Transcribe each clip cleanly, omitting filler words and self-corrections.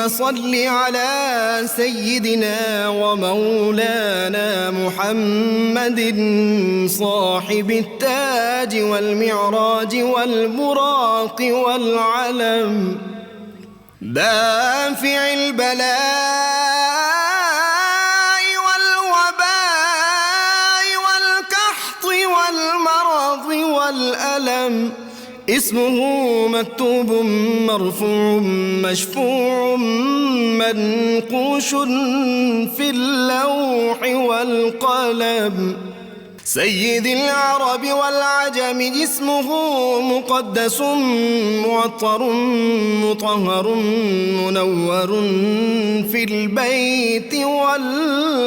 صل على سيدنا ومولانا محمد صاحب التاج والمعراج والبراق والعلم دافع البلاء والوباء والقحط والمرض والألم اسمه مكتوب مرفوع مشفوع منقوش في اللوح والقلم سيد العرب والعجم اسمه مقدس معطر مطهر منور في البيت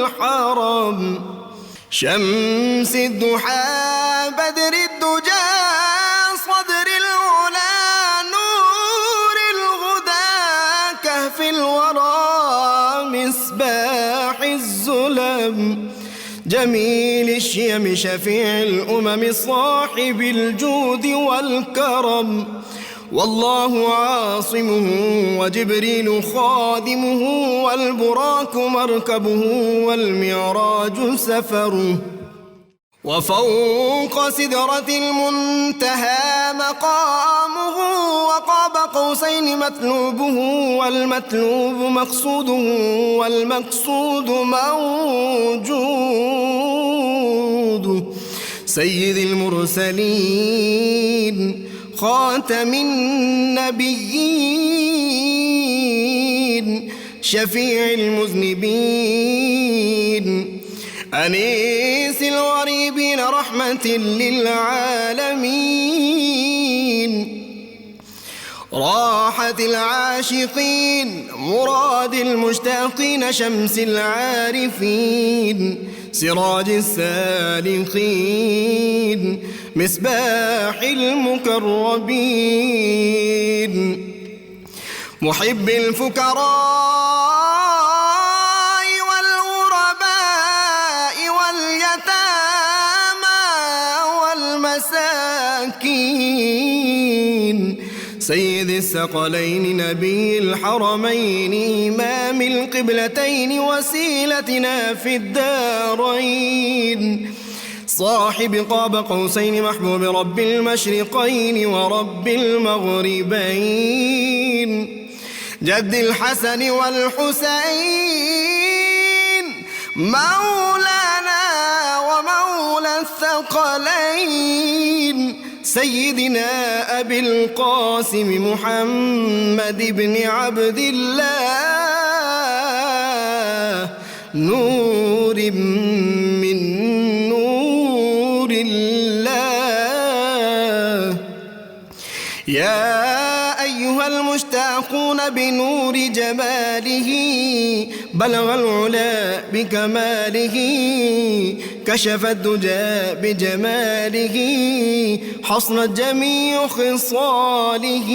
والحرم شمس الضحى بدر الدجى صدر العلا نور الهدى كهف الورى مصباح الظلم جميل الشيم شفيع الأمم صاحب الجود والكرم والله عاصمه وجبريل خادمه والبراك مركبه والمعراج سفره وفوق سدرة المنتهى مقامه وقاب قوسين مطلوبه والمطلوب مقصوده والمقصود موجود سيد المرسلين خاتم النبيين شفيع المذنبين أنيس الغريبين رحمة للعالمين راحة العاشقين مراد المشتاقين شمس العارفين سراج السالكين مصباح المقربين محب الفقراء سيد الثقلين نبي الحرمين إمام القبلتين وسيلتنا في الدارين صاحب قاب قوسين محبوب رب المشرقين ورب المغربين جد الحسن والحسين مولانا ومولى الثقلين سيدنا أبي القاسم محمد بن عبد الله نور من نور الله يا أيها المشتاقون بنور جماله بلغ العلا بكماله كشف الدجى بجماله حصنت جميع خصاله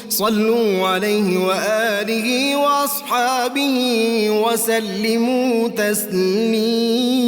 صلوا عليه وآله وأصحابه وسلموا تسليما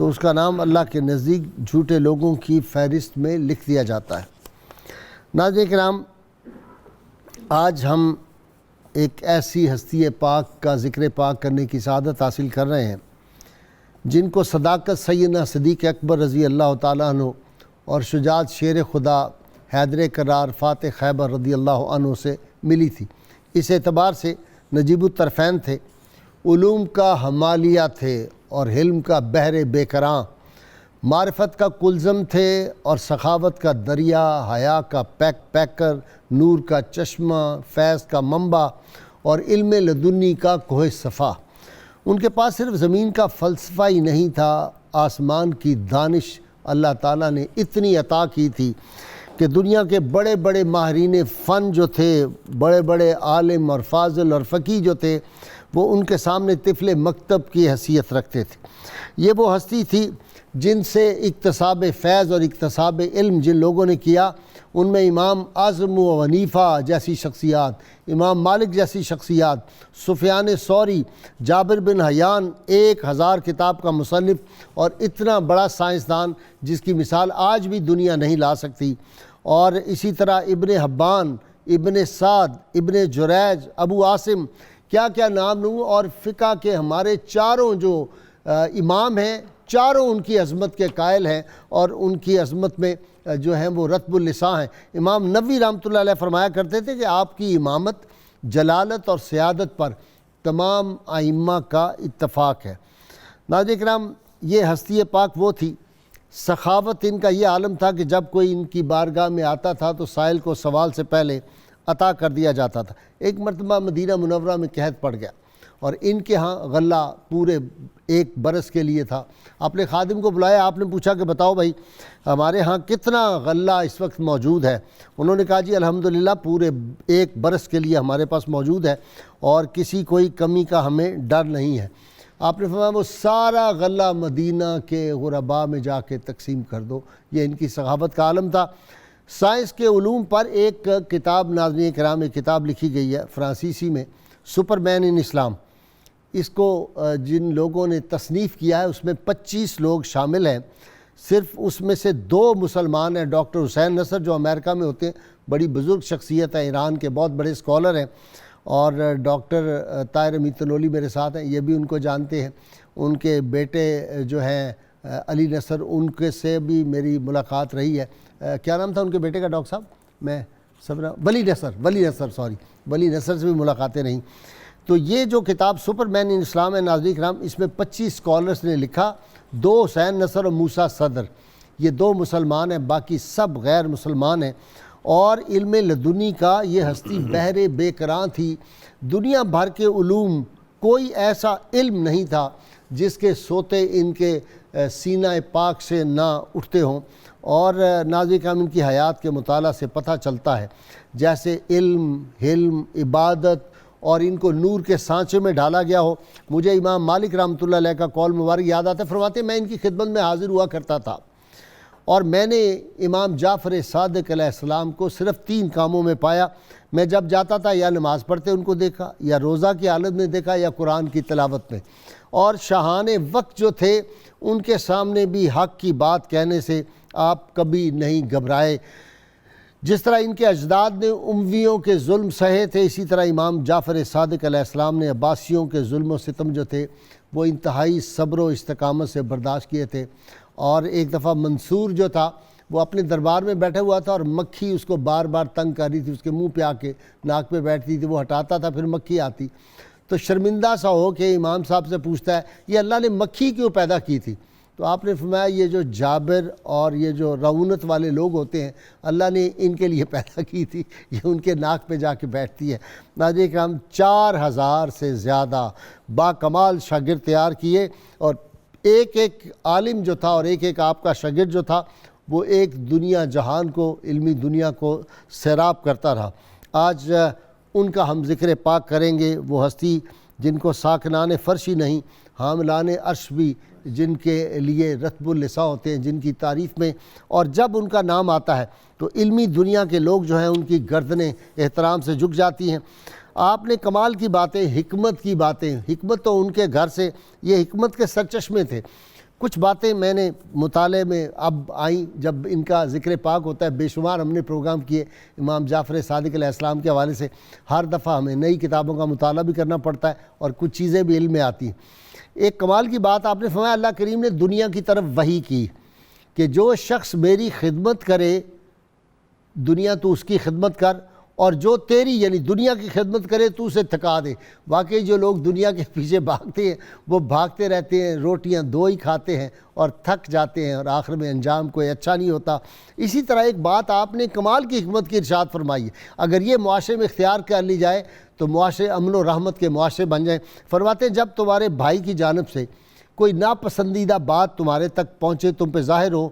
تو اس کا نام اللہ کے نزدیک جھوٹے لوگوں کی فہرست میں لکھ دیا جاتا ہے۔ ناظرین کرام، آج ہم ایک ایسی ہستی پاک کا ذکر پاک کرنے کی سعادت حاصل کر رہے ہیں جن کو صداقت سیدنا صدیق اکبر رضی اللہ تعالیٰ عنہ اور شجاعت شیر خدا حیدر کرار فاتح خیبر رضی اللہ عنہ سے ملی تھی۔ اس اعتبار سے نجیب الطرفین تھے، علوم کا حمالیہ تھے اور حلم کا بحر بے کراں، معرفت کا کلزم تھے اور سخاوت کا دریا، حیا کا پیکر، نور کا چشمہ، فیض کا منبع اور علم لدنی کا کوہ صفا۔ ان کے پاس صرف زمین کا فلسفہ ہی نہیں تھا، آسمان کی دانش اللہ تعالیٰ نے اتنی عطا کی تھی کہ دنیا کے بڑے بڑے ماہرین فن جو تھے، بڑے بڑے عالم اور فاضل اور فقیہ جو تھے، وہ ان کے سامنے طفل مکتب کی حیثیت رکھتے تھے۔ یہ وہ ہستی تھی جن سے اکتساب فیض اور اکتساب علم جن لوگوں نے کیا، ان میں امام اعظم و حنیفہ جیسی شخصیات، امام مالک جیسی شخصیات، سفیان ثوری، جابر بن حیان 1000 کتاب کا مصنف اور اتنا بڑا سائنسدان جس کی مثال آج بھی دنیا نہیں لا سکتی، اور اسی طرح ابن حبان، ابن سعد، ابن جریج، ابو عاصم، کیا کیا نام لوں، اور فقہ کے ہمارے چاروں جو امام ہیں، چاروں ان کی عظمت کے قائل ہیں اور ان کی عظمت میں جو ہیں وہ رتب اللساں ہیں۔ امام نووی رحمۃ اللہ علیہ فرمایا کرتے تھے کہ آپ کی امامت جلالت اور سیادت پر تمام ائمہ کا اتفاق ہے۔ ناظرین کرام، یہ ہستی پاک وہ تھی، سخاوت ان کا یہ عالم تھا کہ جب کوئی ان کی بارگاہ میں آتا تھا تو سائل کو سوال سے پہلے عطا کر دیا جاتا تھا۔ ایک مرتبہ مدینہ منورہ میں قحط پڑ گیا اور ان کے ہاں غلہ پورے 1 برس کے لیے تھا۔ آپ نے خادم کو بلایا، آپ نے پوچھا کہ بتاؤ بھائی ہمارے ہاں کتنا غلہ اس وقت موجود ہے؟ انہوں نے کہا جی الحمدللہ پورے 1 برس کے لیے ہمارے پاس موجود ہے اور کسی کوئی کمی کا ہمیں ڈر نہیں ہے۔ آپ نے فرمایا وہ سارا غلہ مدینہ کے غرباء میں جا کے تقسیم کر دو۔ یہ ان کی سخاوت کا عالم تھا۔ سائنس کے علوم پر ایک کتاب، ناظرین کرام، ایک کتاب لکھی گئی ہے فرانسیسی میں، سپر مین ان اسلام۔ اس کو جن لوگوں نے تصنیف کیا ہے اس میں 25 لوگ شامل ہیں، صرف اس میں سے 2 مسلمان ہیں، ڈاکٹر حسین نصر جو امریکہ میں ہوتے ہیں، بڑی بزرگ شخصیت ہے، ایران کے بہت بڑے اسکالر ہیں، اور ڈاکٹر طاہر میتنولی میرے ساتھ ہیں، یہ بھی ان کو جانتے ہیں۔ ان کے بیٹے جو ہیں علی نصر، ان کے سے بھی میری ملاقات رہی ہے۔ کیا نام تھا ان کے بیٹے کا ڈاکٹر صاحب؟ ولی نصر سے بھی ملاقاتیں رہیں۔ تو یہ جو کتاب سپر مین ان اسلام ہے ناظرین کرام، اس میں 25 اسکالرز نے لکھا، 2 حسین نصر اور موسیٰ صدر، یہ 2 مسلمان ہیں، باقی سب غیر مسلمان ہیں۔ اور علم لدنی کا یہ ہستی بحر بے کراں تھی، دنیا بھر کے علوم کوئی ایسا علم نہیں تھا جس کے سوتے ان کے سینہ پاک سے نہ اٹھتے ہوں۔ اور ناظرین کرام، ان کی حیات کے مطالعہ سے پتہ چلتا ہے جیسے علم، حلم، عبادت اور ان کو نور کے سانچے میں ڈالا گیا ہو۔ مجھے امام مالک رحمۃ اللہ علیہ کا قول مبارک یاد آتا ہے، فرماتے ہیں میں ان کی خدمت میں حاضر ہوا کرتا تھا اور میں نے امام جعفر صادق علیہ السلام کو صرف 3 کاموں میں پایا۔ میں جب جاتا تھا یا نماز پڑھتے ان کو دیکھا، یا روزہ کی حالت میں دیکھا، یا قرآن کی تلاوت میں۔ اور شاہان وقت جو تھے ان کے سامنے بھی حق کی بات کہنے سے آپ کبھی نہیں گھبرائے۔ جس طرح ان کے اجداد نے امویوں کے ظلم سہے تھے، اسی طرح امام جعفر صادق علیہ السلام نے عباسیوں کے ظلم و ستم جو تھے وہ انتہائی صبر و استقامت سے برداشت کیے تھے۔ اور ایک دفعہ منصور جو تھا وہ اپنے دربار میں بیٹھا ہوا تھا اور مکھی اس کو بار بار تنگ کر رہی تھی، اس کے منہ پہ آ کے ناک پہ بیٹھتی تھی، وہ ہٹاتا تھا پھر مکھی آتی، تو شرمندہ سا ہو کے امام صاحب سے پوچھتا ہے یہ اللہ نے مکھی کیوں پیدا کی تھی؟ تو آپ نے فرمایا یہ جو جابر اور یہ جو رعونت والے لوگ ہوتے ہیں اللہ نے ان کے لیے پیدا کی تھی، یہ ان کے ناک پہ جا کے بیٹھتی ہے۔ ناظرین کرام، 4000 سے زیادہ با کمال شاگرد تیار کیے، اور ایک ایک عالم جو تھا اور ایک ایک آپ کا شاگرد جو تھا وہ ایک دنیا جہان کو، علمی دنیا کو سیراب کرتا رہا۔ آج ان کا ہم ذکر پاک کریں گے، وہ ہستی جن کو ساکنان فرشی نہیں حاملان عرش بھی جن کے لیے رتب اللساں ہوتے ہیں، جن کی تعریف میں اور جب ان کا نام آتا ہے تو علمی دنیا کے لوگ جو ہیں ان کی گردنیں احترام سے جھک جاتی ہیں۔ آپ نے کمال کی باتیں، حکمت کی باتیں، حکمت تو ان کے گھر سے، یہ حکمت کے سرچشمے تھے۔ کچھ باتیں میں نے مطالعے میں اب آئیں جب ان کا ذکر پاک ہوتا ہے. بے شمار ہم نے پروگرام کیے امام جعفر صادق علیہ السلام کے حوالے سے. ہر دفعہ ہمیں نئی کتابوں کا مطالعہ بھی کرنا پڑتا ہے اور کچھ چیزیں بھی علم میں آتی ہیں. ایک کمال کی بات آپ نے فرمایا اللہ کریم نے دنیا کی طرف وحی کی کہ جو شخص میری خدمت کرے دنیا تو اس کی خدمت کر، اور جو تیری یعنی دنیا کی خدمت کرے تو اسے تھکا دے. واقعی جو لوگ دنیا کے پیچھے بھاگتے ہیں وہ بھاگتے رہتے ہیں، روٹیاں دو ہی کھاتے ہیں اور تھک جاتے ہیں اور آخر میں انجام کوئی اچھا نہیں ہوتا. اسی طرح ایک بات آپ نے کمال کی حکمت کی ارشاد فرمائی ہے، اگر یہ معاشرے میں اختیار کر لی جائے تو معاشرے امن و رحمت کے معاشرے بن جائیں. فرماتے ہیں جب تمہارے بھائی کی جانب سے کوئی ناپسندیدہ بات تمہارے تک پہنچے، تم پہ ظاہر ہو،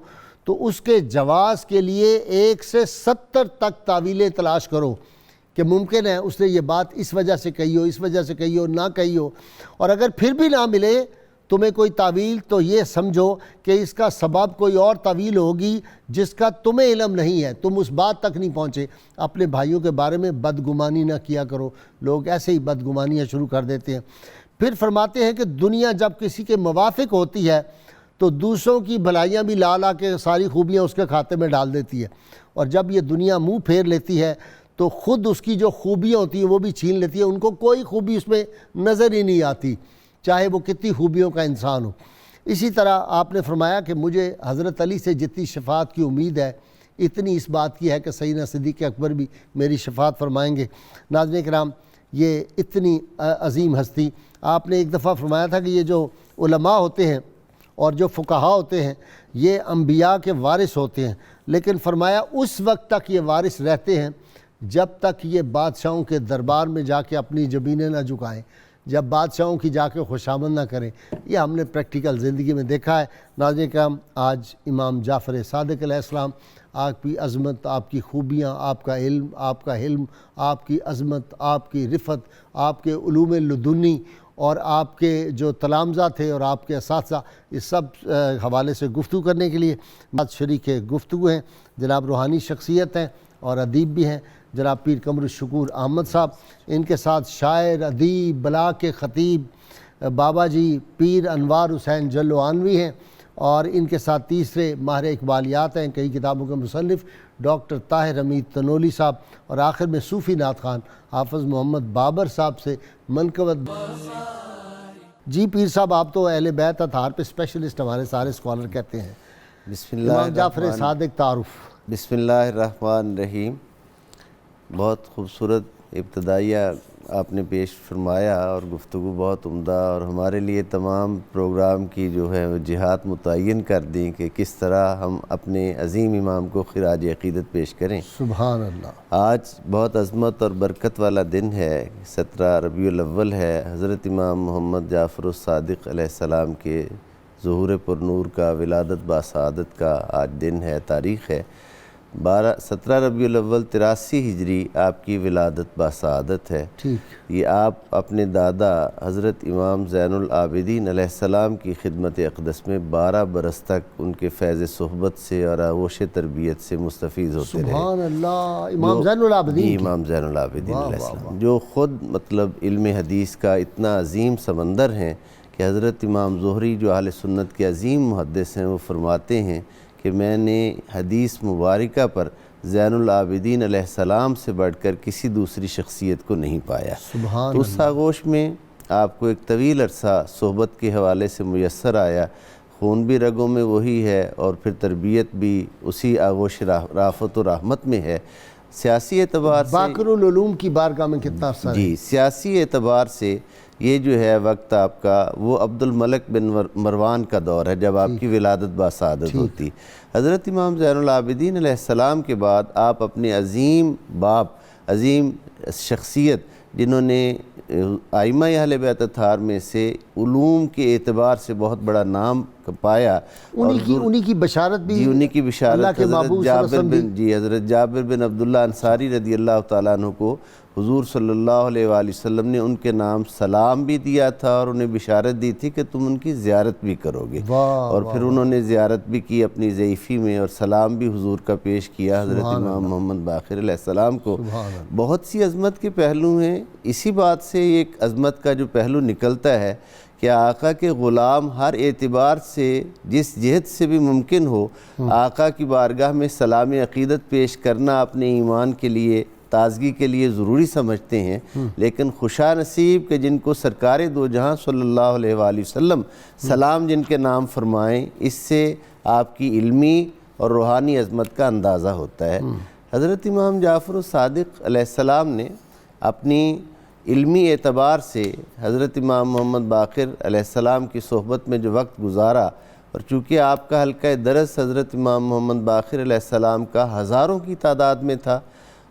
تو اس کے جواز کے لیے 1 سے 70 تک تعویلیں تلاش کرو کہ ممکن ہے اس نے یہ بات اس وجہ سے کہی ہو، اس وجہ سے کہی ہو، نہ کہی ہو. اور اگر پھر بھی نہ ملے تمہیں کوئی تعویل تو یہ سمجھو کہ اس کا سبب کوئی اور تعویل ہوگی جس کا تمہیں علم نہیں ہے، تم اس بات تک نہیں پہنچے. اپنے بھائیوں کے بارے میں بدگمانی نہ کیا کرو. لوگ ایسے ہی بدگمانیاں شروع کر دیتے ہیں. پھر فرماتے ہیں کہ دنیا جب کسی کے موافق ہوتی ہے تو دوسروں کی بھلائیاں بھی لا لا کے ساری خوبیاں اس کے کھاتے میں ڈال دیتی ہے، اور جب یہ دنیا منہ پھیر لیتی ہے تو خود اس کی جو خوبیاں ہوتی ہیں وہ بھی چھین لیتی ہے. ان کو کوئی خوبی اس میں نظر ہی نہیں آتی، چاہے وہ کتنی خوبیوں کا انسان ہو. اسی طرح آپ نے فرمایا کہ مجھے حضرت علی سے جتنی شفاعت کی امید ہے اتنی اس بات کی ہے کہ سیدنا صدیق اکبر بھی میری شفاعت فرمائیں گے. ناظرین کرام، یہ اتنی عظیم ہستی. آپ نے ایک دفعہ فرمایا تھا کہ یہ جو علماء ہوتے ہیں اور جو فقہاء ہوتے ہیں یہ انبیاء کے وارث ہوتے ہیں، لیکن فرمایا اس وقت تک یہ وارث رہتے ہیں جب تک یہ بادشاہوں کے دربار میں جا کے اپنی جبینیں نہ جھکائیں، جب بادشاہوں کی جا کے خوشامد نہ کریں. یہ ہم نے پریکٹیکل زندگی میں دیکھا ہے. ناظرین کرام، آج امام جعفر صادق علیہ السلام، آپ کی عظمت، آپ کی خوبیاں، آپ کا علم، آپ کا حلم، آپ کی عظمت، آپ کی رفت، آپ کے علوم لدنی اور آپ کے جو تلامذہ تھے اور آپ کے اساتذہ، اس سب حوالے سے گفتگو کرنے کے لیے بات شریک گفتگو ہیں. جناب روحانی شخصیت ہیں اور ادیب بھی ہیں جناب پیر قمر الشکور احمد صاحب. ان کے ساتھ شاعر، ادیب، بلاغ کے خطیب بابا جی پیر انوار حسین جلوانوی ہیں، اور ان کے ساتھ تیسرے ماہر اقبالیات ہیں، کئی کتابوں کے مصنف ڈاکٹر طاہر حمید تنولی صاحب، اور آخر میں صوفی نعت خوان حافظ محمد بابر صاحب سے منقبت. جی پیر صاحب، آپ تو اہل بیت اطہار پہ اسپیشلسٹ ہمارے سارے اسکالر کہتے ہیں. بسم اللہ امام جعفر صادق تعارف. بسم اللہ الرحمن الرحیم. بہت خوبصورت ابتدائیہ آپ نے پیش فرمایا اور گفتگو بہت عمدہ، اور ہمارے لیے تمام پروگرام کی جو ہے جہات متعین کر دیں کہ کس طرح ہم اپنے عظیم امام کو خراج عقیدت پیش کریں. سبحان اللہ. آج بہت عظمت اور برکت والا دن ہے، 17 ربیع الاول ہے. حضرت امام محمد جعفر الصادق علیہ السلام کے ظہور پر نور کا، ولادت باسعادت کا آج دن ہے، تاریخ ہے. 17 ربیع الاول 83 ہجری آپ کی ولادت باسعادت ہے. یہ آپ اپنے دادا حضرت امام زین العابدین علیہ السلام کی خدمت اقدس میں 12 برس تک ان کے فیض صحبت سے اور آغوش تربیت سے مستفیض ہوتے رہے. سبحان اللہ. امام زین العابدین. امام زین العابدین علیہ السلام جو خود مطلب علم حدیث کا اتنا عظیم سمندر ہیں کہ حضرت امام زہری جو اہل سنت کے عظیم محدث ہیں وہ فرماتے ہیں کہ میں نے حدیث مبارکہ پر زین العابدین علیہ السلام سے بڑھ کر کسی دوسری شخصیت کو نہیں پایا. تو اس آغوش میں آپ کو ایک طویل عرصہ صحبت کے حوالے سے میسر آیا. خون بھی رگوں میں وہی ہے اور پھر تربیت بھی اسی آغوش رافت و رحمت میں ہے. سیاسی اعتبار سے باقر العلوم کی بارگاہ میں کتنا عرصہ جی سیاسی اعتبار سے یہ جو ہے وقت آپ کا وہ عبد الملک بن مروان کا دور ہے جب آپ کی ولادت باسعادت ہوتی. حضرت امام زین العابدین علیہ السلام کے بعد آپ اپنے عظیم باپ، عظیم شخصیت جنہوں نے ائمہ اہل بیت اطہار میں سے علوم کے اعتبار سے بہت بڑا نام پایا، انہی کی بشارت بھی انہی کی بشارت اللہ کے محبوب حضرت جابر بن عبداللہ انصاری رضی اللہ تعالیٰ عنہ کو حضور صلی اللہ علیہ وآلہ وسلم نے ان کے نام سلام بھی دیا تھا اور انہیں بشارت دی تھی کہ تم ان کی زیارت بھی کرو گے، اور پھر انہوں نے زیارت بھی کی اپنی ضعیفی میں، اور سلام بھی حضور کا پیش کیا حضرت امام محمد باقر علیہ السلام کو۔ بہت سی عظمت کے پہلو ہیں، اسی بات سے ایک عظمت کا جو پہلو نکلتا ہے کہ آقا کے غلام ہر اعتبار سے جس جہت سے بھی ممکن ہو آقا کی بارگاہ میں سلام عقیدت پیش کرنا اپنے ایمان کے لیے، تازگی کے لیے ضروری سمجھتے ہیں، لیکن خوشا نصیب کہ جن کو سرکار دو جہاں صلی اللہ علیہ وآلہ وسلم سلام جن کے نام فرمائیں، اس سے آپ کی علمی اور روحانی عظمت کا اندازہ ہوتا ہے۔ حضرت امام جعفر الصادق علیہ السلام نے اپنی علمی اعتبار سے حضرت امام محمد باقر علیہ السلام کی صحبت میں جو وقت گزارا، اور چونکہ آپ کا حلقہ درس حضرت امام محمد باقر علیہ السلام کا ہزاروں کی تعداد میں تھا،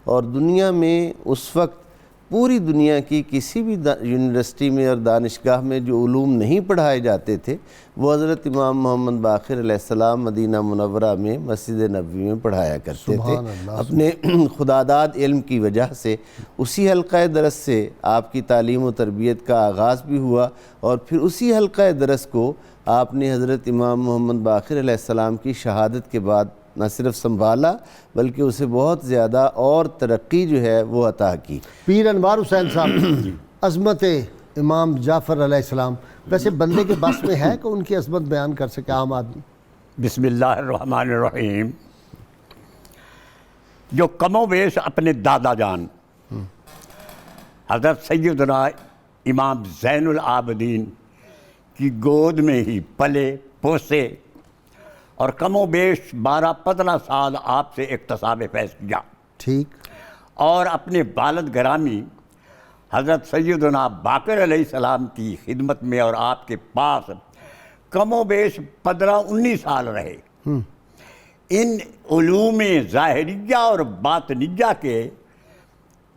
اور دنیا میں اس وقت پوری دنیا کی کسی بھی یونیورسٹی میں اور دانشگاہ میں جو علوم نہیں پڑھائے جاتے تھے وہ حضرت امام محمد باقر علیہ السلام مدینہ منورہ میں مسجد نبوی میں پڑھایا کرتے تھے۔ اپنے خداداد علم کی وجہ سے اسی حلقہ درس سے آپ کی تعلیم و تربیت کا آغاز بھی ہوا، اور پھر اسی حلقہ درس کو آپ نے حضرت امام محمد باقر علیہ السلام کی شہادت کے بعد نہ صرف سنبھالا بلکہ اسے بہت زیادہ اور ترقی جو ہے وہ عطا کی۔ پیر انوار حسین صاحب، عظمت امام جعفر علیہ السلام ویسے بندے کے بس میں ہے کہ ان کی عظمت بیان کر سکے عام آدمی؟ بسم اللہ الرحمن الرحیم۔ جو کم و بیش اپنے دادا جان حضرت سیدنا امام زین العابدین کی گود میں ہی پلے پوسے اور کم و بیش 12-15 سال آپ سے اکتساب فیض کیا، ٹھیک، اور اپنے والد گرامی حضرت سیدنا باقر علیہ السلام کی خدمت میں اور آپ کے پاس کم و بیش 15-19 سال رہے۔ ان علوم ظاہریہ اور باطنیہ کے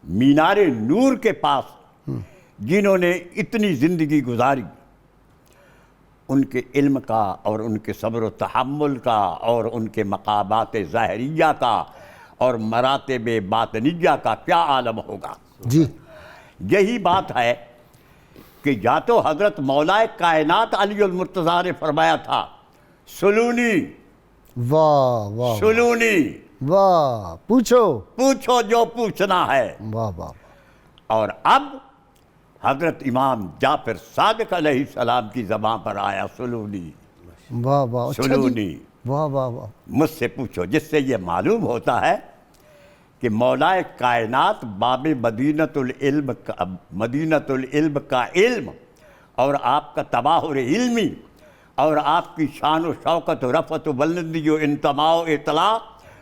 مینار نور کے پاس جنہوں نے اتنی زندگی گزاری، ان کے علم کا اور ان کے صبر و تحمل کا اور ان کے مقامات ظاہریہ کا اور مراتب باطنیہ کا کیا عالم ہوگا۔ جی، یہی بات ہے کہ یا تو حضرت مولا کائنات علی المرتضیٰ نے فرمایا تھا سلونی، واہ واہ سلونی، واہ، پوچھو جو پوچھنا ہے، واہ واہ، اور اب حضرت امام جعفر صادق علیہ السلام کی زبان پر آیا سلونی، واہ واہ، سلونی، واہ واہ واہ، مجھ سے پوچھو، جس سے یہ معلوم ہوتا ہے کہ مولا کائنات باب مدینۃ العلم کا علم اور آپ کا تباہر علمی اور آپ کی شان و شوکت و رفعت و بلندی و انتماء و اطلاع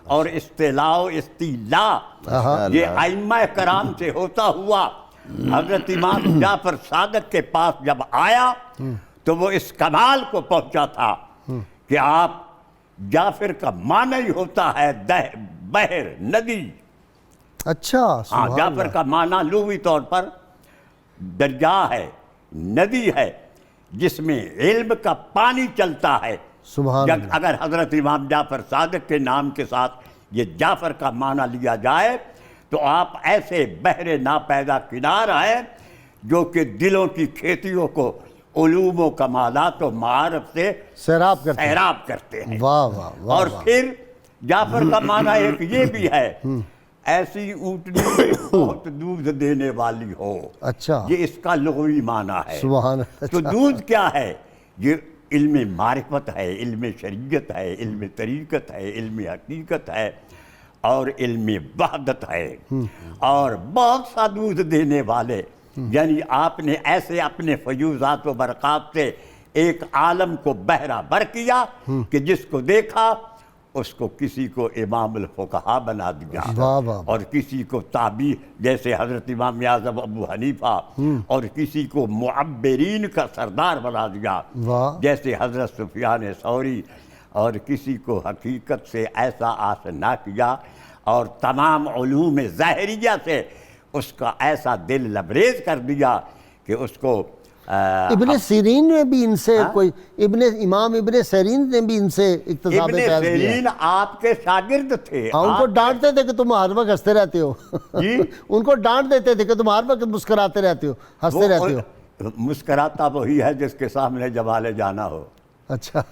اور استعلاء و استیلاء یہ ائمہ کرام سے ہوتا ہوا حضرت امام جعفر صادق کے پاس جب آیا تو وہ اس کمال کو پہنچا تھا کہ آپ جعفر کا معنی ہی ہوتا ہے بحر، ندی۔ اچھا، ہاں، جعفر کا معنی لغوی طور پر دریا ہے، ندی ہے جس میں علم کا پانی چلتا ہے۔ سبحان اللہ۔ اگر حضرت امام جعفر صادق کے نام کے ساتھ یہ جعفر کا معنی لیا جائے تو آپ ایسے بحر ناپیدا کنار ہیں جو کہ دلوں کی کھیتیوں کو علوم و کمالات و معارف سے سیراب کرتے ہیں۔ واہ واہ واہ، اور پھر جعفر کا معنی ایک یہ بھی ہے ایسی اونٹنی بہت دودھ دینے والی ہو۔ اچھا، یہ اس کا لغوی معنی ہے۔ سبحان اللہ۔ تو دودھ کیا ہے؟ یہ علم معرفت ہے، علم شریعت ہے، علم طریقت ہے، علم حقیقت ہے اور علم وحدت ہے، اور بہت سا دودھ دینے والے، یعنی آپ نے ایسے اپنے فیوزات و برکات سے ایک عالم کو بہرہ بر کیا کہ جس کو دیکھا اس کو کسی کو امام الفقہاء بنا دیا اور کسی کو تابعی جیسے حضرت امام اعظم ابو حنیفہ اور کسی کو معبرین کا سردار بنا دیا جیسے حضرت سفیان ثوری، اور کسی کو حقیقت سے ایسا آشنا کیا اور تمام علوم ظاہریہ سے اس کا ایسا دل لبریز کر دیا کہ اس کو ابن سیرین نے بھی ان سے کوئی امام ابن سیرین نے بھی ان سے اقتصاب ابن پیاز دیا. سیرین آپ کے شاگرد تھے. ان کو ڈانٹتے تھے کہ تم ہر وقت ہنستے رہتے ہو. ان کو ڈانٹ دیتے تھے کہ تم ہر وقت مسکراتے رہتے ہو, ہنستے رہتے ہو. مسکراتا وہی ہے جس کے سامنے جمال جانا ہو. اچھا.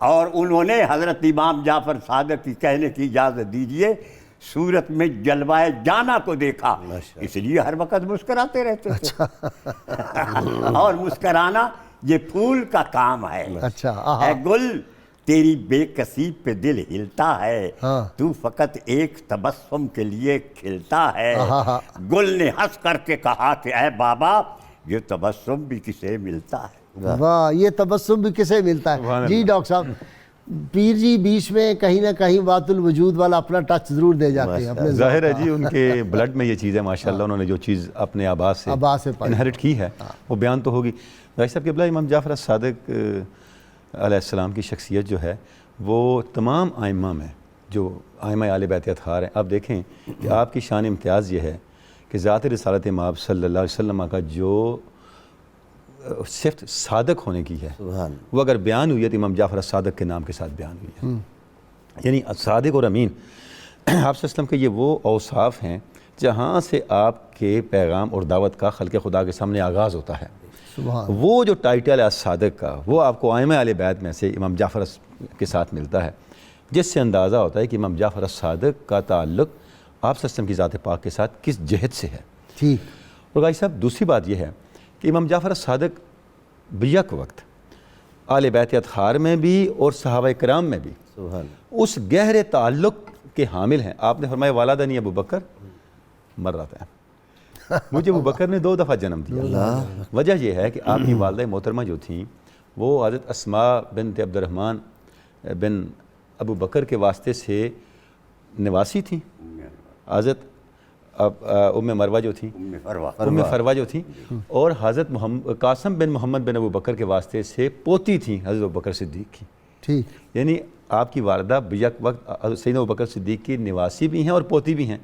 اور انہوں نے حضرت امام جعفر صادق کی کہنے کی اجازت دیجئے صورت میں جلوائے جانا کو دیکھا, اس لیے ہر وقت مسکراتے رہتے تھے. اور مسکرانا یہ پھول کا کام ہے. اچھا. اے گل تیری بے کسی پہ دل ہلتا ہے, تو فقط ایک تبسم کے لیے کھلتا ہے. گل نے ہنس کر کے کہا کہ اے بابا یہ تبسم بھی کسے ملتا ہے. واہ, یہ تبسم بھی کسے ملتا ہے. جی ڈاکٹر صاحب, پیر جی بیچ میں کہیں نہ کہیں وات الوجود والا اپنا ٹچ ضرور دے جاتے ہیں. ظاہر ہے جی ان کے بلڈ میں یہ چیز ہے ماشاءاللہ, انہوں نے جو چیز اپنے آبا سے انہیرٹ کی ہے وہ بیان تو ہوگی. بھائی صاحب قبلہ امام جعفر صادق علیہ السلام کی شخصیت جو ہے وہ تمام ائمہ میں جو ائمہ اہل بیت اطہار ہیں, آپ دیکھیں کہ آپ کی شان امتیاز یہ ہے کہ ذات رسالت مآب صلی اللہ علیہ وسلم کا جو صفت صادق ہونے کی ہے وہ اگر بیان ہوئی ہے تو امام جعفر صادق کے نام کے ساتھ بیان ہوئی ہے. یعنی صادق اور امین آپ صلی اللہ علیہ وسلم کے یہ وہ اوصاف ہیں جہاں سے آپ کے پیغام اور دعوت کا خلق خدا کے سامنے آغاز ہوتا ہے. وہ جو ٹائٹل ہے صادق کا وہ آپ کو ائمہ اہل بیت میں سے امام جعفر کے ساتھ ملتا ہے, جس سے اندازہ ہوتا ہے کہ امام جعفر صادق کا تعلق آپ صلی اللہ علیہ وسلم کی ذات پاک کے ساتھ کس جہت سے ہے. ٹھیک. اور بھائی صاحب دوسری بات یہ ہے کہ امام جعفر صادق بیک وقت اہل بیت اطہار میں بھی اور صحابہ کرام میں بھی اس گہرے تعلق کے حامل ہیں. آپ نے فرمایا والدنی ابو بکر مر رہا تھا, مجھے ابو بکر نے 2 دفعہ جنم دیا. وجہ یہ ہے کہ آپ کی والدہ محترمہ جو تھیں وہ حضرت اسماء بنت عبد الرحمن بن ابو بکر کے واسطے سے نواسی تھیں. حضرت ام مروہ جو تھیں, ام فروہ جو تھیں, اور حضرت قاسم بن محمد بن ابو بکر کے واسطے سے پوتی تھیں حضرت ابو بکر صدیق کی. ٹھیک. یعنی آپ کی والدہ بیک وقت سیدنا ابو بکر صدیق کی نواسی بھی ہیں اور پوتی بھی ہیں.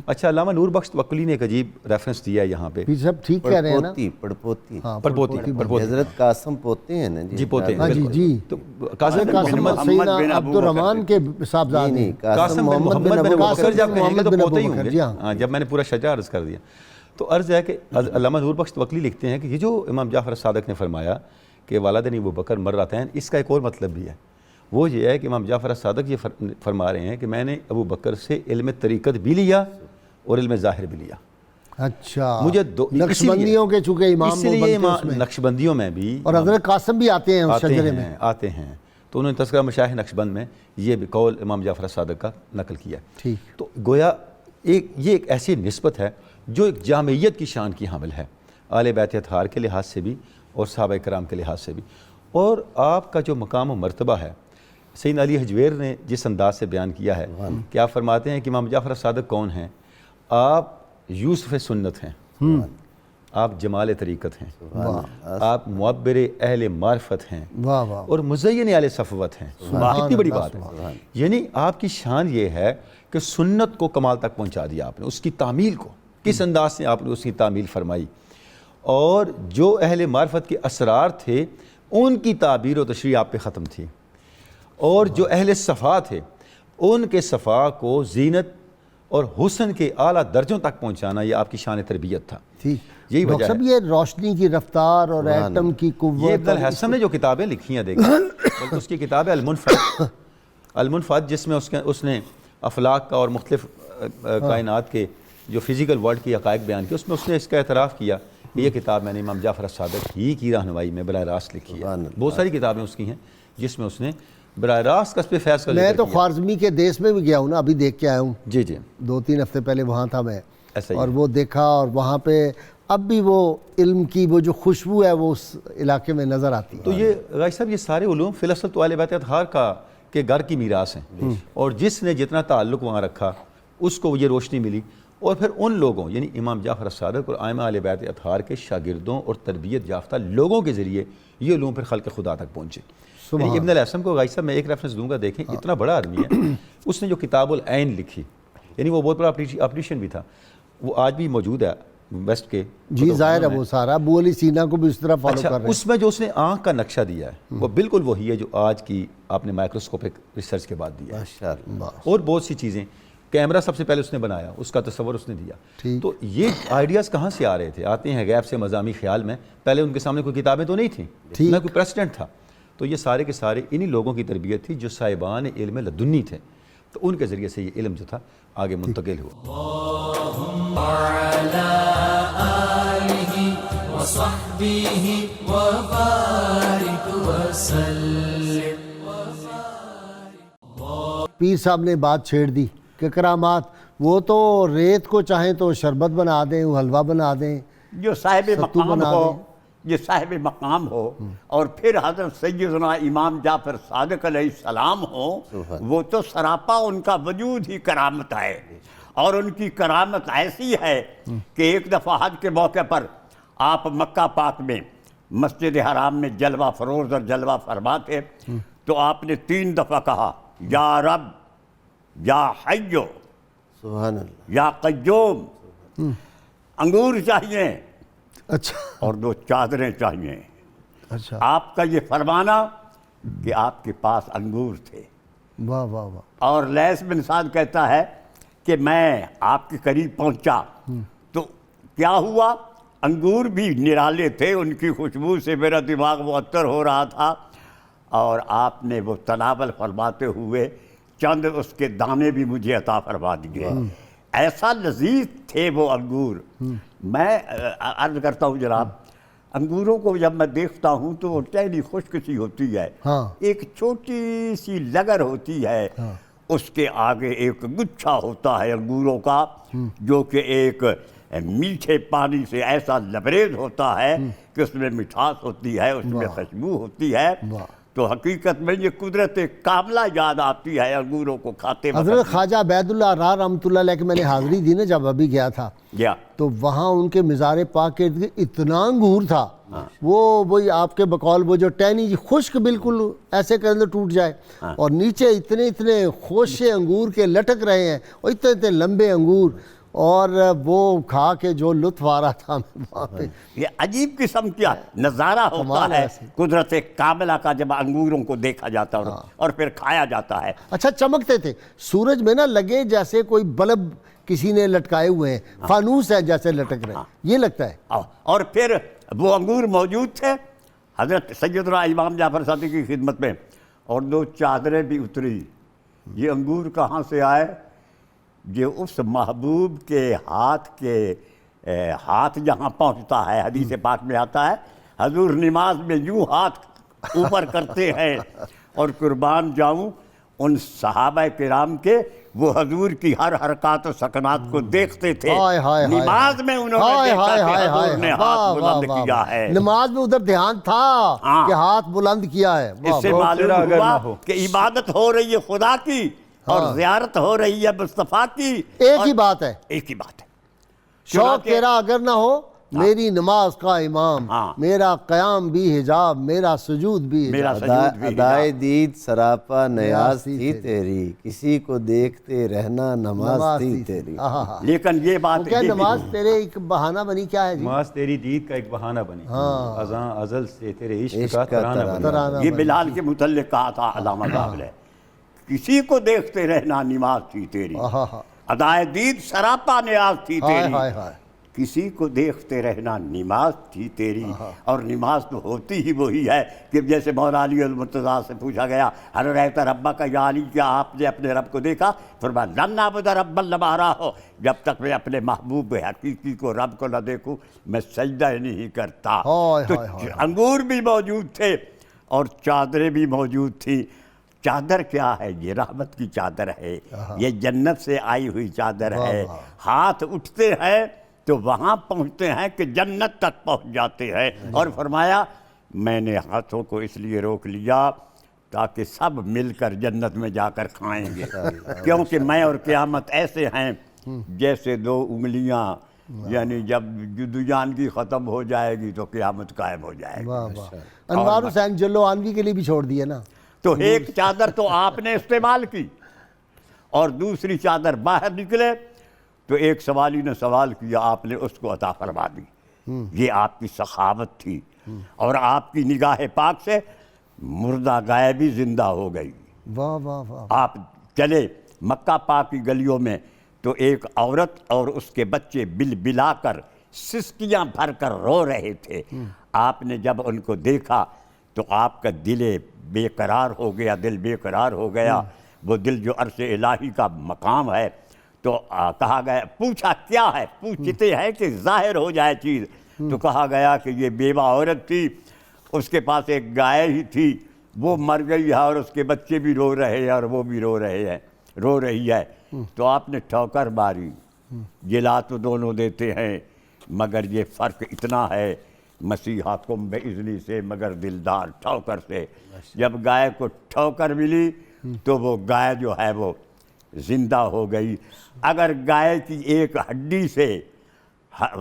اچھا, علامہ نور بخش توکلی نے ایک عجیب ریفرنس دیا ہے یہاں پہ. سب ٹھیک کہہ رہے ہیں نا, پڑپوتی حضرت قاسم پوتے ہیں نا جی, پوتے ہیں. جی. تو قاسم سیدنا عبد الرحمن کے صاحبزادے ہیں. قاسم بن محمد بن ابو بکر جب کہیں گے تو پوتے ہی ہوں گے. ہاں, جب میں نے پورا شجاع عرض کر دیا تو عرض ہے کہ علامہ نور بخش توکلی لکھتے ہیں کہ یہ جو امام جعفر صادق نے فرمایا کہ والدین ابو بکر مرتين, اس کا ایک اور مطلب بھی ہے. وہ یہ ہے کہ امام جعفر صادق یہ فرما رہے ہیں کہ میں نے ابو بکر سے علم طریقت بھی لیا اور علم ظاہر بھی لیا. اچھا, مجھے نقشبندیوں کے چونکہ امام اس لیے نقشبندیوں میں بھی اور حضرت قاسم بھی آتے ہیں اس شجرے میں آتے ہیں, تو انہوں نے تذکرہ مشایخ نقشبند میں یہ بھی قول امام جعفر صادق کا نقل کیا. ٹھیک. تو گویا یہ ایک ایسی نسبت ہے جو ایک جامعیت کی شان کی حامل ہے اہل بیت اطہار کے لحاظ سے بھی اور صحابہ کرام کے لحاظ سے بھی. اور آپ کا جو مقام و مرتبہ ہے سیدنا علی حجویر نے جس انداز سے بیان کیا ہے کہ آپ فرماتے ہیں کہ امام جعفر صادق کون ہیں, آپ یوسف سنت ہیں, آپ جمال طریقت ہیں, آپ معبر اہل معرفت ہیں, اور مزین اہل صفوت ہیں. کتنی بڑی بات ہے. یعنی آپ کی شان یہ ہے کہ سنت کو کمال تک پہنچا دیا آپ نے, اس کی تعمیل کو کس انداز سے آپ نے اس کی تعمیل فرمائی, اور جو اہل معرفت کے اسرار تھے ان کی تعبیر و تشریح آپ پہ ختم تھی, اور جو اہل صفا تھے ان کے صفا کو زینت اور حسن کے اعلیٰ درجوں تک پہنچانا یہ آپ کی شان تربیت تھا. یہی وجہ ہے. یہ روشنی کی رفتار اور ایٹم کی قوت. یہ ابن الحسن نے جو کتابیں لکھی ہیں دیکھیں, اس کی کتاب ہے المنفعت جس میں اس نے افلاک کا اور مختلف کائنات کے جو فزیکل ورلڈ کی حقائق بیان کی, اس میں اس نے اس کا اعتراف کیا کہ یہ کتاب میں نے امام جعفر صادق ہی کی رہنمائی میں براہ راست لکھی ہے. بہت ساری کتابیں اس کی ہیں جس میں اس نے براہ راست کسب فیض کا ذکر کیا. میں تو خوارزمی کے دیس میں بھی گیا ہوں نا, ابھی دیکھ کے آیا ہوں. جی جی, 2-3 ہفتے پہلے وہاں تھا میں, اور وہ دیکھا, اور وہاں پہ اب بھی وہ علم کی وہ جو خوشبو ہے وہ اس علاقے میں نظر آتی ہے. تو یہ غازی صاحب یہ سارے علوم فلسفت اہل بیت اطہار کے گھر کی میراث ہیں, اور جس نے جتنا تعلق وہاں رکھا اس کو یہ روشنی ملی, اور پھر ان لوگوں یعنی امام جعفر صادق اور ائمہ اہل بیت اطہار کے شاگردوں اور تربیت یافتہ لوگوں کے ذریعے یہ علوم پھر خلق خدا تک پہنچے. یعنی ابن الحسن کو غازی صاحب میں ایک ریفرنس دوں گا, دیکھیں اتنا بڑا آدمی ہے, اس نے جو کتاب العین لکھی, یعنی وہ بہت بڑا اپلیشن بھی تھا, وہ آج بھی موجود ہے ویسٹ کے جی ظاہر ہے وہ سارا ابو علی سینا کو بھی اس طرح فالو اچھا کر رہے ہیں. اس میں جو اس نے آنکھ کا نقشہ دیا ہے وہ بالکل وہی ہے جو آج کی آپ نے مائکروسکوپک ریسرچ کے بعد دیا ہے. ماشاءاللہ. اور بہت سی چیزیں، کیمرہ سب سے پہلے اس نے بنایا، اس کا تصور اس نے دیا. تو یہ آئیڈیاز کہاں سے آ رہے تھے؟ آتے ہیں غیب سے مضامی خیال میں. پہلے ان کے سامنے کوئی کتابیں تو نہیں تھیں، نہ کوئی پریسیڈنٹ تھا. تو یہ سارے کے سارے انہی لوگوں کی تربیت تھی جو صاحبان علم لدنی تھے. تو ان کے ذریعے سے یہ علم جو تھا آگے منتقل ہوا. پیر صاحب نے بات چھیڑ دی کہ کرامات وہ تو ریت کو چاہیں تو شربت بنا دیں، وہ حلوہ بنا دیں، جو صاحب ستو مقام بنا ہو، دیں. یہ صاحب مقام ہو، اور پھر حضرت سیدنا امام جعفر صادق علیہ السلام ہو، وہ تو سراپا ان کا وجود ہی کرامت ہے. اور ان کی کرامت ایسی ہے کہ ایک دفعہ حج کے موقع پر آپ مکہ پاک میں مسجد حرام میں جلوہ فروز اور جلوہ فرما تھے، تو آپ نے 3 دفعہ کہا یا رب، یا حیو، سبحان اللہ. یا قیوم. انگور چاہیے اچھا اور 2 چادریں چاہیے. اچھا آپ کا یہ فرمانا کہ آپ کے پاس انگور تھے. واہ واہ واہ. اور لیث بن سعد کہتا ہے کہ میں آپ کے قریب پہنچا تو کیا ہوا، انگور بھی نرالے تھے، ان کی خوشبو سے میرا دماغ معطر ہو رہا تھا، اور آپ نے وہ تناول فرماتے ہوئے چند اس کے دانے بھی مجھے عطا فرما دیے. ایسا لذیذ تھے وہ انگور. میں عرض کرتا ہوں جناب، انگوروں کو جب میں دیکھتا ہوں تو وہ ٹہنی خشک سی ہوتی ہے، ایک چھوٹی سی لگر ہوتی ہے، اس کے آگے ایک گچھا ہوتا ہے انگوروں کا جو کہ ایک میٹھے پانی سے ایسا لبریز ہوتا ہے کہ اس میں مٹھاس ہوتی ہے، اس میں خوشبو ہوتی ہے. تو حقیقت میں یہ قدرت کاملہ یاد آتی ہے انگوروں کو کھاتے وقت. حضرت خواجہ عبید اللہ رار رحمۃ اللہ علیہ کے میں نے حاضری دی نا جب ابھی گیا تھا، تو وہاں ان کے مزار پاک کے اتنا انگور تھا، وہی آپ کے بقول وہ جو ٹہنی خشک بالکل ایسے کریں تو ٹوٹ جائے، اور نیچے اتنے خوشے انگور کے لٹک رہے ہیں، اور اتنے لمبے انگور، اور وہ کھا کے جو لطف آ رہا تھا وہاں پہ. یہ عجیب قسم کا نظارہ ہوتا ہے قدرت کاملہ کا جب انگوروں کو دیکھا جاتا ہے اور پھر کھایا جاتا ہے. اچھا چمکتے تھے سورج میں نا، لگے جیسے کوئی بلب کسی نے لٹکائے ہوئے ہیں، فانوس ہے جیسے لٹک رہے ہیں، یہ لگتا ہے. اور پھر وہ انگور موجود تھے حضرت سیدنا امام جعفر صادق کی خدمت میں، اور 2 چادریں بھی اتری. یہ انگور کہاں سے آئے؟ یہ اس محبوب کے ہاتھ جہاں پہنچتا ہے، حدیث پاک میں آتا ہے حضور نماز میں یوں ہاتھ اوپر کرتے ہیں، اور قربان جاؤں ان صحابہ کرام کے، وہ حضور کی ہر حرکات و سکنات کو دیکھتے تھے. نماز میں انہوں نے دیکھا کہ حضور نے ہاتھ بلند کیا ہے. نماز میں ادھر دھیان تھا کہ ہاتھ بلند کیا ہے. اس سے معلوم ہوا کہ عبادت ہو رہی ہے خدا کی اور زیارت ہو رہی ہے مصطفیٰ کی. ایک ہی بات ہے، ایک ہی بات ہے. شوق تیرا اگر نہ ہو میری نماز کا امام، میرا قیام بھی حجاب، میرا سجود بھی حجاب. ادائے دید سراپا نیاز تھی تیری، کسی کو دیکھتے رہنا نماز تھی تیری. لیکن یہ بات کیا نماز تیرے ایک بہانہ بنی؟ کیا ہے جی؟ نماز تیری دید کا ایک بہانہ بنی، اذاں ازل سے تیرے عشق کا ترانہ بنی. یہ بلال کے متعلق کہا تھا علامہ صاحب نے، کسی کو دیکھتے رہنا نماز تھی تیری، ادائے دید سراپا نیاز تھی تیری، کسی کو دیکھتے رہنا نماز تھی تیری. اور نماز تو ہوتی ہی وہی ہے کہ جیسے مولا علی المرتضیٰ سے پوچھا گیا ہر رہتا ربا کا یا علی، کیا آپ نے اپنے رب کو دیکھا؟ فرمایا لن نعبد ربا لما رآہ، جب تک میں اپنے محبوب حقیقی کو رب کو نہ دیکھوں میں سجدہ نہیں کرتا. تو انگور بھی موجود تھے اور چادریں بھی موجود تھیں. چادر کیا ہے؟ یہ رحمت کی چادر ہے، یہ جنت سے آئی ہوئی چادر ہے. ہاتھ اٹھتے ہیں تو وہاں پہنچتے ہیں کہ جنت تک پہنچ جاتے ہیں. اور فرمایا میں نے ہاتھوں کو اس لیے روک لیا تاکہ سب مل کر جنت میں جا کر کھائیں گے، کیونکہ میں اور قیامت ایسے ہیں جیسے 2 انگلیاں، یعنی جب جدوجہد ختم ہو جائے گی تو قیامت قائم ہو جائے گی. انوار حسین جلو آنوی کے لیے بھی چھوڑ دیے نا. تو ایک چادر تو آپ نے استعمال کی اور دوسری چادر باہر نکلے تو ایک سوالی نے سوال کیا، آپ نے اس کو عطا فرما دی. یہ آپ کی سخاوت تھی، اور آپ کی نگاہ پاک سے مردہ گائے بھی زندہ ہو گئی. واہ واہ واہ. آپ چلے مکہ پاک کی گلیوں میں تو ایک عورت اور اس کے بچے بل بلا کر سسکیاں بھر کر رو رہے تھے. آپ نے جب ان کو دیکھا تو آپ کا دل بے قرار ہو گیا، دل بے قرار ہو گیا. وہ دل جو عرش الہی کا مقام ہے. تو کہا گیا، پوچھا کیا ہے، پوچھتے ہیں کہ ظاہر ہو جائے چیز. تو کہا گیا کہ یہ بیوہ عورت تھی، اس کے پاس ایک گائے ہی تھی، وہ مر گئی ہے اور اس کے بچے بھی رو رہے ہیں اور وہ بھی رو رہی ہے. تو آپ نے ٹھوکر ماری. جلا تو دونوں دیتے ہیں، مگر یہ فرق اتنا ہے، مسیحا کم بِإِذْنِ سے مگر دلدار ٹھوکر سے. جب گائے کو ٹھوکر ملی تو وہ گائے جو ہے وہ زندہ ہو گئی. اگر گائے کی ایک ہڈی سے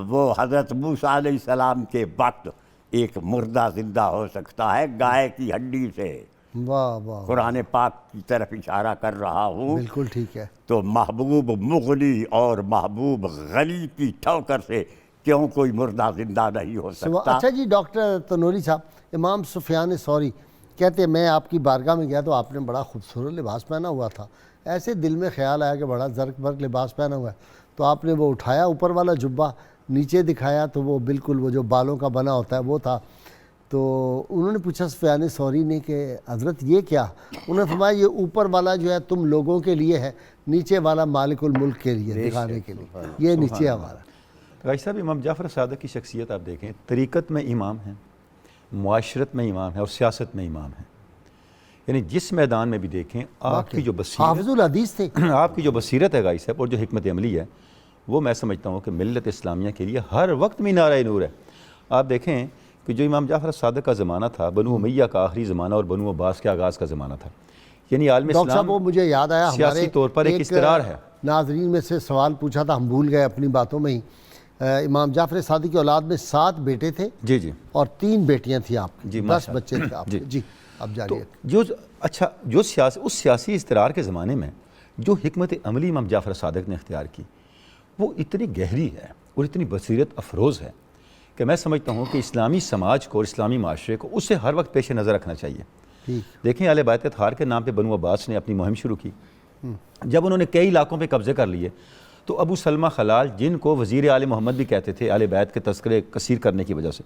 وہ حضرت موسیٰ علیہ السلام کے وقت ایک مردہ زندہ ہو سکتا ہے، گائے کی ہڈی سے. واہ واہ. قرآن پاک کی طرف اشارہ کر رہا ہوں. بالکل ٹھیک ہے. تو محبوب مغنی اور محبوب غنی کی ٹھوکر سے کیوں کوئی مردہ زندہ نہیں ہو سکتا؟ اچھا جی ڈاکٹر تنوری صاحب، امام سفیان ثوری کہتے ہیں میں آپ کی بارگاہ میں گیا تو آپ نے بڑا خوبصورت لباس پہنا ہوا تھا. ایسے دل میں خیال آیا کہ بڑا زرق برق لباس پہنا ہوا ہے. تو آپ نے وہ اٹھایا اوپر والا جبہ، نیچے دکھایا تو وہ بالکل وہ جو بالوں کا بنا ہوتا ہے وہ تھا. تو انہوں نے پوچھا سفیان ثوری نے کہ حضرت یہ کیا؟ انہوں نے فرمایا یہ اوپر والا جو ہے تم لوگوں کے لیے ہے، نیچے والا مالک الملک کے لیے، دکھانے کے لیے. یہ نیچے ہمارا. غازی صاحب، امام جعفر صادق کی شخصیت آپ دیکھیں، طریقت میں امام ہیں، معاشرت میں امام ہے، اور سیاست میں امام ہے. یعنی جس میدان میں بھی دیکھیں آپ کی جو حافظ الحدیث تھے. آپ کی جو بصیرت ہے غازی صاحب، اور جو حکمت عملی ہے، وہ میں سمجھتا ہوں کہ ملت اسلامیہ کے لیے ہر وقت مینارہ نور ہے. آپ دیکھیں کہ جو امام جعفر صادق کا زمانہ تھا، بنو امیہ کا آخری زمانہ اور بنو عباس کے آغاز کا زمانہ تھا. یعنی عالم ڈاکٹر صاحب وہ اسلام مجھے یاد آیا، سیاسی طور پر ایک استقرار ہے. ناظرین میں سے سوال پوچھا تھا، ہم بھول گئے اپنی باتوں میں ہی. امام جعفر صادق کی اولاد میں 7 بیٹے تھے جی اور 3 بیٹیاں تھیں آپ کی. جی 10 بچے تھے آپ. جی اب تو جاری ہے. جو اس سیاسی استقرار کے زمانے میں جو حکمت عملی امام جعفر صادق نے اختیار کی، وہ اتنی گہری ہے اور اتنی بصیرت افروز ہے کہ میں سمجھتا ہوں کہ اسلامی سماج کو اور اسلامی معاشرے کو اسے ہر وقت پیش نظر رکھنا چاہیے. دیکھیں اہل بیت اطہار کے نام پہ بنو عباس نے اپنی مہم شروع کی. جب انہوں نے کئی علاقوں پہ قبضے کر لیے تو ابو سلمہ خلال، جن کو وزیر آل محمد بھی کہتے تھے اہل بیت کے تذکرے کثیر کرنے کی وجہ سے،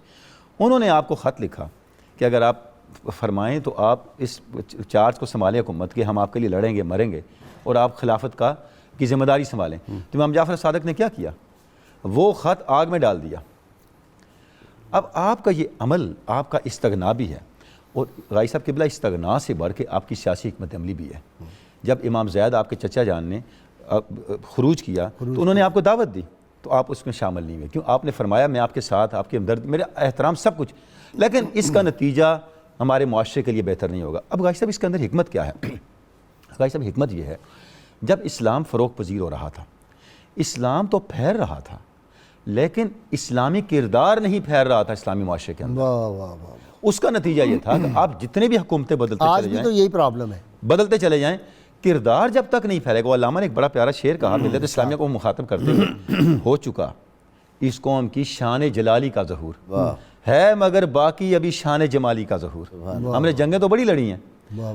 انہوں نے آپ کو خط لکھا کہ اگر آپ فرمائیں تو آپ اس چارج کو سنبھالیں حکومت کے، ہم آپ کے لیے لڑیں گے، مریں گے، اور آپ خلافت کی ذمہ داری سنبھالیں. تو امام جعفر صادق نے کیا کیا؟ وہ خط آگ میں ڈال دیا. اب آپ کا یہ عمل آپ کا استغنا بھی ہے، اور غازی صاحب قبلہ استغنا سے بڑھ کے آپ کی سیاسی حکمت عملی بھی ہے. جب امام زید آپ کے چچا جان نے خروج کیا تو انہوں نے آپ کو دعوت دی تو آپ اس میں شامل نہیں ہوئے. کیوں؟ آپ نے فرمایا میں آپ کے ساتھ، آپ کے ہمدرد، میرا احترام سب کچھ، لیکن اس کا نتیجہ ہمارے معاشرے کے لیے بہتر نہیں ہوگا. اب غازی صاحب اس کے اندر حکمت کیا ہے؟ غازی صاحب حکمت یہ ہے، جب اسلام فروغ پذیر ہو رہا تھا، اسلام تو پھیل رہا تھا، لیکن اسلامی کردار نہیں پھیل رہا تھا اسلامی معاشرے کے اندر. واہ واہ واہ. اس کا نتیجہ یہ تھا کہ آپ جتنے بھی حکومتیں بدلتے آج چلے بھی جائیں، تو یہی پرابلم ہے. بدلتے چلے جائیں، کردار جب تک نہیں پھیلے گا. وہ علامہ نے ایک بڑا پیارا شعر کہا، ملت اسلامیہ کو مخاطب کرتے ہوئے، ہو چکا اس قوم کی شان جلالی کا ظہور ہے، مگر باقی ابھی شان جمالی کا ظہور. ہم نے جنگیں تو بڑی لڑی ہیں،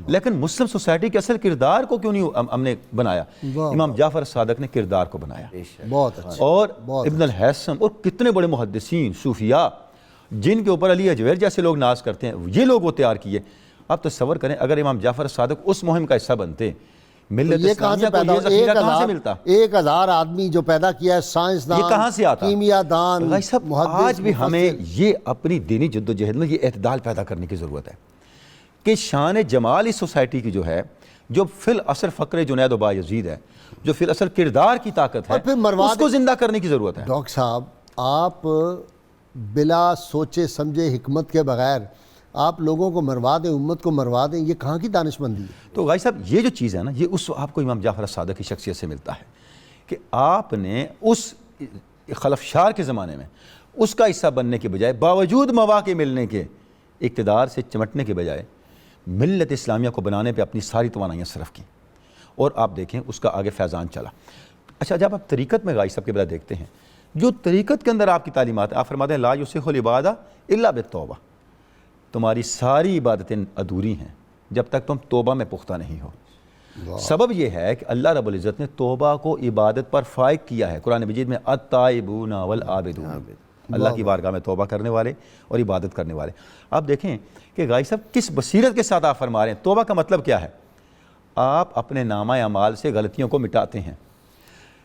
لیکن مسلم سوسائٹی کے اصل کردار کو کیوں نہیں ہم نے بنایا؟ امام جعفر صادق نے کردار کو بنایا. بہت اچھا. اور ابن الحیثم اور کتنے بڑے محدثین، صوفیاء، جن کے اوپر علی اجویر جیسے لوگ ناز کرتے ہیں، یہ لوگ وہ تیار کیے. آپ تصور کریں اگر امام جعفر صادق اس مہم کا حصہ بنتے، ملت اسلامیہ کو یہ ذخیرہ کہاں سے ملتا؟ 1000 آدمی جو پیدا کیا ہے، سائنسدان، یہ کہاں سے آتا؟ کیمیا دان، غازی صاحب آج بھی ہمیں یہ اپنی دینی جد و جہد میں یہ اعتدال پیدا کرنے کی ضرورت ہے کہ شان جمال اس سوسائٹی کی جو ہے، جو فی الاصل فقر جنید و بایزید ہے، جو فی الاصل کردار کی طاقت ہے، اس کو زندہ کرنے کی ضرورت ہے. ڈاکٹر صاحب آپ بلا سوچے سمجھے حکمت کے بغیر آپ لوگوں کو مروا دیں، امت کو مروا دیں، یہ کہاں کی دانش مندی ہے؟ تو غازی صاحب یہ جو چیز ہے نا، یہ اس آپ کو امام جعفر صادق کی شخصیت سے ملتا ہے کہ آپ نے اس خلفشار کے زمانے میں اس کا حصہ بننے کے بجائے، باوجود مواقع ملنے کے، اقتدار سے چمٹنے کے بجائے ملت اسلامیہ کو بنانے پہ اپنی ساری توانائیاں صرف کی. اور آپ دیکھیں اس کا آگے فیضان چلا. اچھا جب آپ طریقت میں غازی صاحب کے بعد دیکھتے ہیں جو طریقت کے اندر آپ کی تعلیمات ہیں، آپ فرماتے ہیں لا یصح العبادہ الا بالتوبہ، تمہاری ساری عبادتیں ادھوری ہیں جب تک تم توبہ میں پختہ نہیں ہو۔ سبب یہ ہے کہ اللہ رب العزت نے توبہ کو عبادت پر فائق کیا ہے، قرآن مجید میں التائبون والعابدون، اللہ کی بارگاہ میں توبہ کرنے والے اور عبادت کرنے والے۔ آپ دیکھیں کہ غازی صاحب کس بصیرت کے ساتھ آپ فرما رہے ہیں، توبہ کا مطلب کیا ہے؟ آپ اپنے نامہ اعمال سے غلطیوں کو مٹاتے ہیں،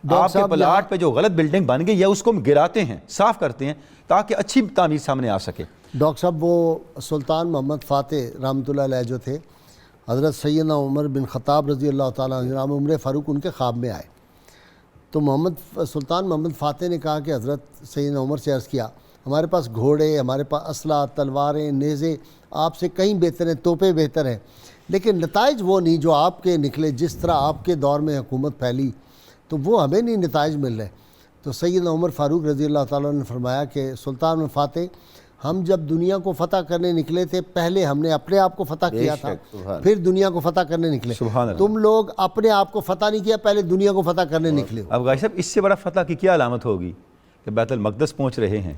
آپ کے پلاٹ پہ جو غلط بلڈنگ بن گئی ہے اس کو گراتے ہیں، صاف کرتے ہیں تاکہ اچھی تعمیر سامنے آ سکے۔ ڈاکٹر صاحب وہ سلطان محمد فاتح رحمۃ اللہ علیہ جو تھے، حضرت سیدنا عمر بن خطاب رضی اللہ تعالیٰ عنہ، جناب عمر فاروق ان کے خواب میں آئے تو سلطان محمد فاتح نے کہا کہ حضرت سیدنا عمر سے عرض کیا ہمارے پاس گھوڑے، ہمارے پاس اسلحہ، تلواریں، نیزے آپ سے کہیں بہتر ہیں، توپیں بہتر ہیں، لیکن نتائج وہ نہیں جو آپ کے نکلے، جس طرح آپ کے دور میں حکومت پھیلی تو وہ ہمیں نہیں نتائج مل رہے۔ تو سیدنا عمر فاروق رضی اللہ تعالیٰ نے فرمایا کہ سلطان فاتح، ہم جب دنیا کو فتح کرنے نکلے تھے پہلے ہم نے اپنے آپ کو فتح کیا تھا، پھر دنیا کو فتح کرنے نکلے۔ تم لوگ اپنے آپ کو فتح نہیں کیا، پہلے دنیا کو فتح کرنے نکلے۔ اب غازی صاحب اس سے بڑا فتح کی کیا علامت ہوگی کہ بیت المقدس پہنچ رہے ہیں،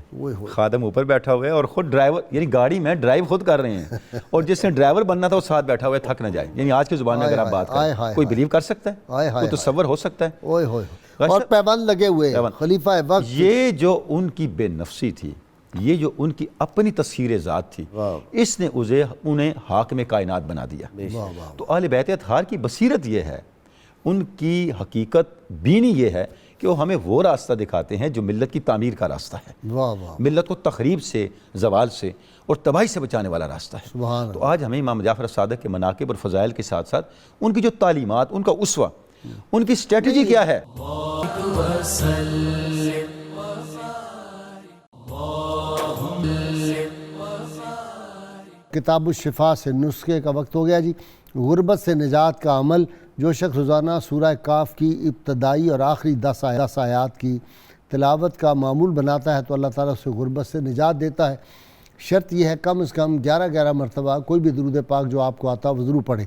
خادم اوپر بیٹھا ہوا ہے اور خود ڈرائیور، یعنی گاڑی میں ڈرائیو خود کر رہے ہیں، اور جس نے ڈرائیور بننا تھا وہ ساتھ بیٹھا ہوا ہے، تھک نہ جائے۔ یعنی آج کی زبان میں اگر آپ بات کریں کوئی بلیو کر سکتا ہے، کوئی تصور ہو سکتا ہے؟ اور پیبند لگے ہوئے خلیفہ وقت۔ یہ جو ان کی بے نفسی تھی، یہ جو ان کی اپنی تصویر ذات تھی، اس نے انہیں حاکم کائنات بنا دیا۔ تو اہل بیت اطہار کی بصیرت یہ ہے، ان کی حقیقت بینی یہ ہے کہ وہ ہمیں وہ راستہ دکھاتے ہیں جو ملت کی تعمیر کا راستہ ہے، ملت کو تخریب سے، زوال سے اور تباہی سے بچانے والا راستہ ہے۔ تو آج ہمیں امام جعفر صادق کے مناقب اور فضائل کے ساتھ ساتھ ان کی جو تعلیمات، ان کا اسوہ، ان کی اسٹریٹجی کیا ہے۔ کتاب الشفا سے نسخے کا وقت ہو گیا جی۔ غربت سے نجات کا عمل، جو شخص روزانہ سورہ کاف کی ابتدائی اور آخری 10 آیات کی تلاوت کا معمول بناتا ہے تو اللہ تعالیٰ اسے غربت سے نجات دیتا ہے۔ شرط یہ ہے کم از کم 11 مرتبہ کوئی بھی درود پاک جو آپ کو آتا وہ ضرور پڑھے۔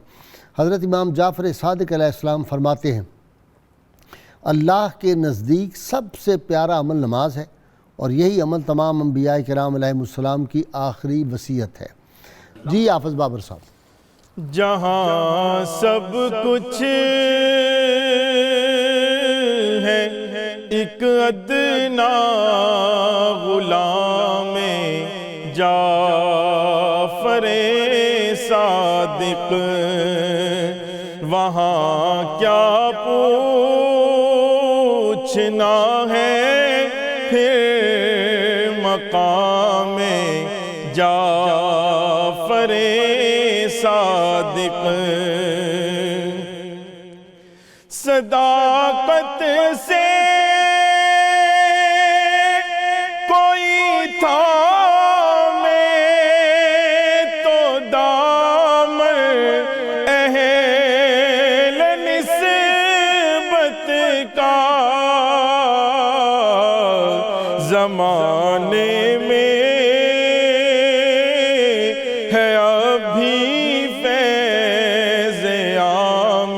حضرت امام جعفر صادق علیہ السلام فرماتے ہیں اللہ کے نزدیک سب سے پیارا عمل نماز ہے، اور یہی عمل تمام انبیاء کرام علیہ السلام کی آخری وصیت ہے۔ جی حافظ بابر صاحب۔ جہاں سب کچھ ہے ایک ادنا غلام جعفر صادق، وہاں کیا پوچھنا ہے پھر مقام جعفر صادق۔ صداقت سے کوئی تھامے تو دام اہل نسبت کا زمانے میں ہے ابھی فیض عام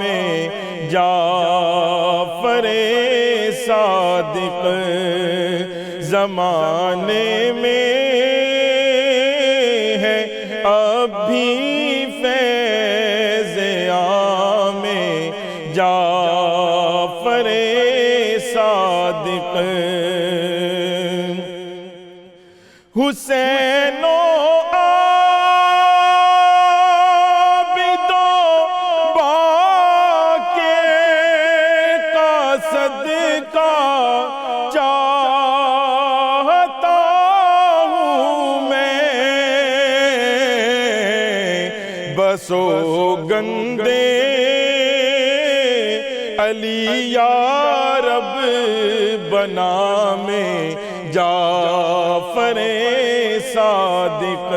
جعفر صادق، زمانے میں ہے ابھی فیض عام جعفر صادق۔ حسین و عابد و باقی کا صدقہ چاہتا ہوں میں، بسو گندے علی یا رب بنا میں جعفر صادق،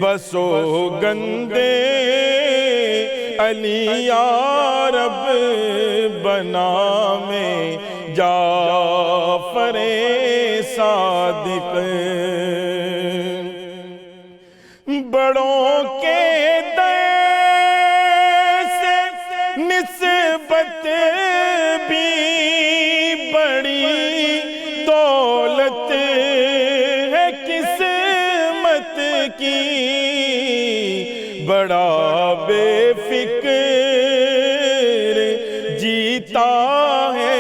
بسو گندے علی یا رب بنا میں جعفر صادق۔ بڑوں کے در سے نسبت بھی بے فکر جیتا ہے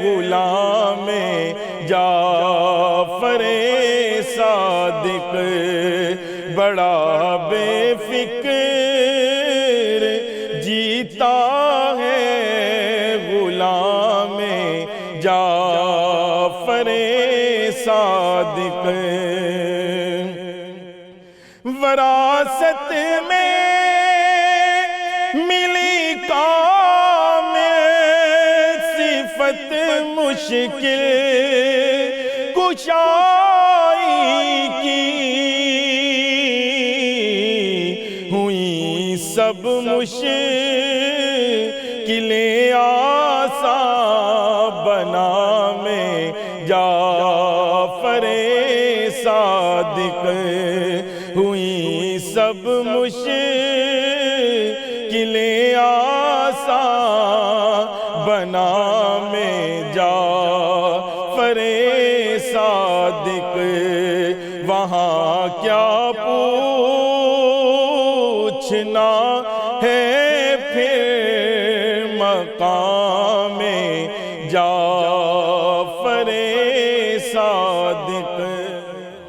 غلام جعفر صادق، بڑا بے فکر جیتا ہے غلام جعفر صادق۔ وراثت میں ملی کامل صفت مشکل کشائی کی، ہوئی سب مشکلیں آسان بنا میں جعفر صادق، ہوئی سب مشکلیں آسان بنا میں جعفر صادق۔ وہاں کیا پوچھنا ہے پھر مقام جعفر صادق۔